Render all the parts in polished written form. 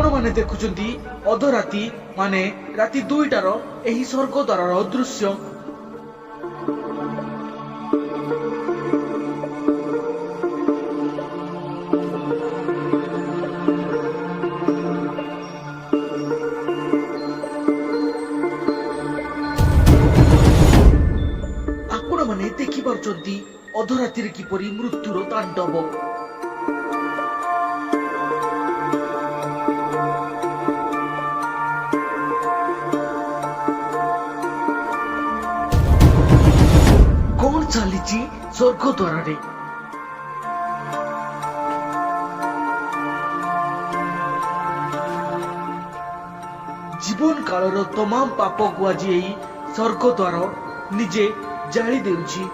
आपण माने देखुचंती अधराती माने राति 2टार एही स्वर्ग द्वारार दृश्य। आपण माने देखि पारुचंती अधरातिर किपरि मृत्युर तांडव। कौन चलीची स्वर्ग द्वार जीवन कालर तमाम पाप को आज यही स्वर्ग द्वार निजे जाली देउची।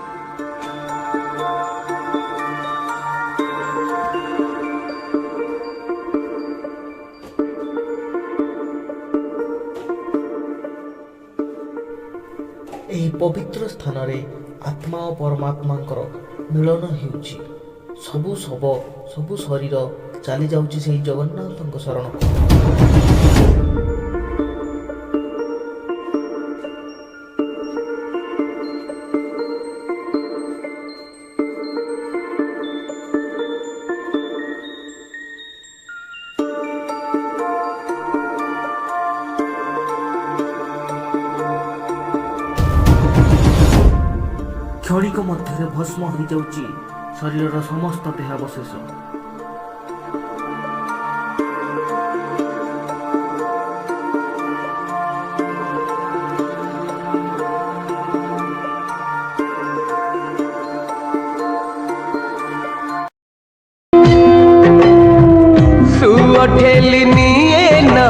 एही पवित्र स्थान रे आत्मा और परमात्मा मिलन हेउची। सबु शव सबु शरीर चली जाउची से जगन्नाथ शरण। क्षणिक मध्य भस्म हो जाउची शरीर समस्त देहावशेष। ठेली निये ना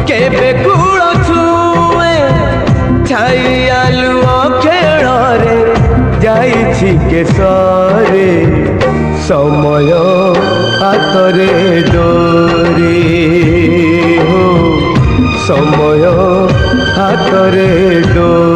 केबे कूल छुए छाई आलू खेल रे जाइछि केसरे समय हातरे डोरी हो समय हातरे डोरी।